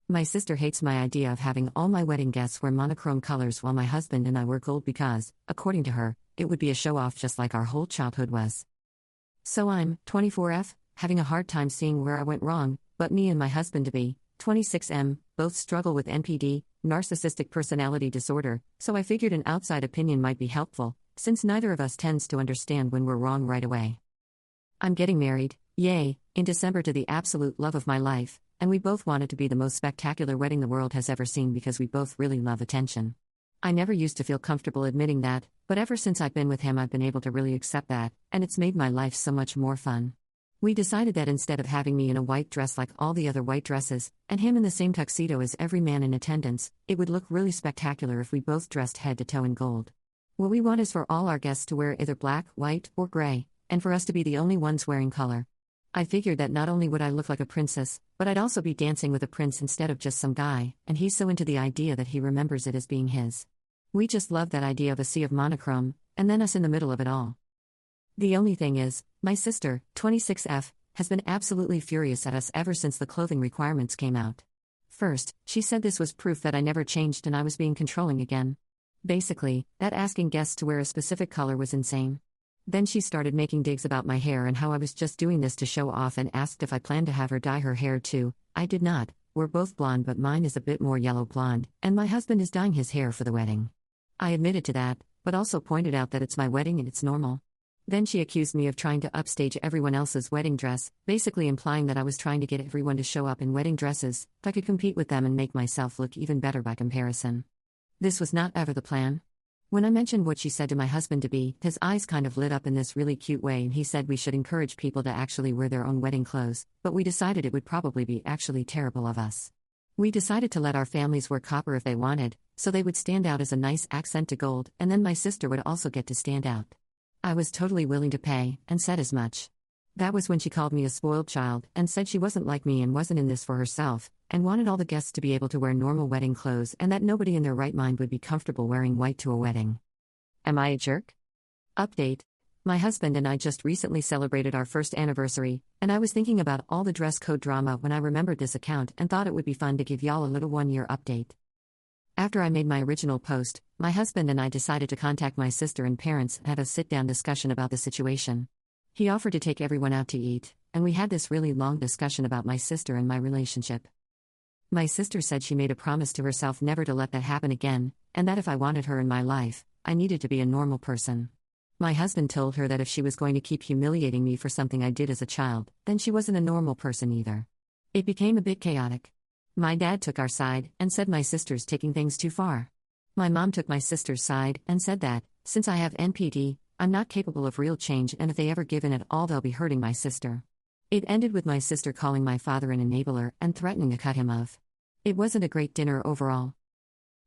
My sister hates my idea of having all my wedding guests wear monochrome colors while my husband and I wear gold because, according to her, it would be a show-off just like our whole childhood was. So I'm, 24F, having a hard time seeing where I went wrong, but me and my husband-to-be, 26M, both struggle with NPD, narcissistic personality disorder, so I figured an outside opinion might be helpful, since neither of us tends to understand when we're wrong right away. I'm getting married, yay, in December to the absolute love of my life, and we both want it to be the most spectacular wedding the world has ever seen because we both really love attention. I never used to feel comfortable admitting that, but ever since I've been with him I've been able to really accept that, and it's made my life so much more fun. We decided that instead of having me in a white dress like all the other white dresses, and him in the same tuxedo as every man in attendance, it would look really spectacular if we both dressed head to toe in gold. What we want is for all our guests to wear either black, white, or gray, and for us to be the only ones wearing color. I figured that not only would I look like a princess, but I'd also be dancing with a prince instead of just some guy, and he's so into the idea that he remembers it as being his. We just love that idea of a sea of monochrome, and then us in the middle of it all. The only thing is, my sister, 26F, has been absolutely furious at us ever since the clothing requirements came out. First, she said this was proof that I never changed and I was being controlling again. Basically, that asking guests to wear a specific color was insane. Then she started making digs about my hair and how I was just doing this to show off and asked if I planned to have her dye her hair too. I did not. We're both blonde but mine is a bit more yellow blonde, and my husband is dyeing his hair for the wedding. I admitted to that, but also pointed out that it's my wedding and it's normal. Then she accused me of trying to upstage everyone else's wedding dress, basically implying that I was trying to get everyone to show up in wedding dresses, so I could compete with them and make myself look even better by comparison. This was not ever the plan. When I mentioned what she said to my husband-to-be, his eyes kind of lit up in this really cute way and he said we should encourage people to actually wear their own wedding clothes, but we decided it would probably be actually terrible of us. We decided to let our families wear copper if they wanted, so they would stand out as a nice accent to gold, and then my sister would also get to stand out. I was totally willing to pay, and said as much. That was when she called me a spoiled child, and said she wasn't like me and wasn't in this for herself, and wanted all the guests to be able to wear normal wedding clothes and that nobody in their right mind would be comfortable wearing white to a wedding. Am I a jerk? Update. My husband and I just recently celebrated our first anniversary, and I was thinking about all the dress code drama when I remembered this account and thought it would be fun to give y'all a little one-year update. After I made my original post, my husband and I decided to contact my sister and parents and have a sit-down discussion about the situation. He offered to take everyone out to eat, and we had this really long discussion about my sister and my relationship. My sister said she made a promise to herself never to let that happen again, and that if I wanted her in my life, I needed to be a normal person. My husband told her that if she was going to keep humiliating me for something I did as a child, then she wasn't a normal person either. It became a bit chaotic. My dad took our side and said my sister's taking things too far. My mom took my sister's side and said that, since I have NPD, I'm not capable of real change and if they ever give in at all they'll be hurting my sister. It ended with my sister calling my father an enabler and threatening to cut him off. It wasn't a great dinner overall.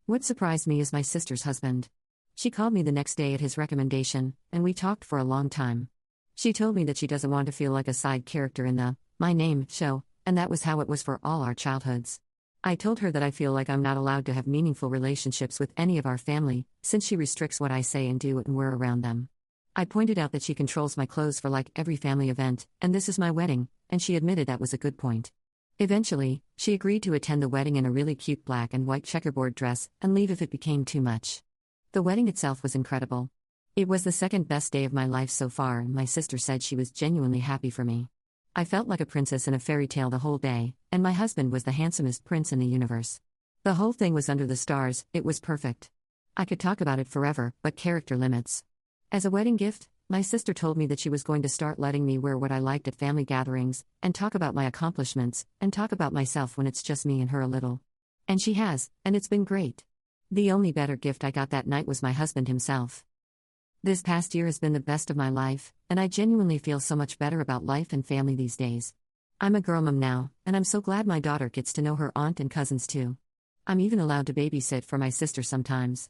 What surprised me is my sister's husband. She called me the next day at his recommendation, and we talked for a long time. She told me that she doesn't want to feel like a side character in the My Name show, and that was how it was for all our childhoods. I told her that I feel like I'm not allowed to have meaningful relationships with any of our family, since she restricts what I say and do and we're around them. I pointed out that she controls my clothes for like every family event, and this is my wedding, and she admitted that was a good point. Eventually, she agreed to attend the wedding in a really cute black and white checkerboard dress, and leave if it became too much. The wedding itself was incredible. It was the second best day of my life so far, and my sister said she was genuinely happy for me. I felt like a princess in a fairy tale the whole day, and my husband was the handsomest prince in the universe. The whole thing was under the stars, it was perfect. I could talk about it forever, but character limits. As a wedding gift, my sister told me that she was going to start letting me wear what I liked at family gatherings, and talk about my accomplishments, and talk about myself when it's just me and her a little. And she has, and it's been great. The only better gift I got that night was my husband himself. This past year has been the best of my life, and I genuinely feel so much better about life and family these days. I'm a girl mom now, and I'm so glad my daughter gets to know her aunt and cousins too. I'm even allowed to babysit for my sister sometimes.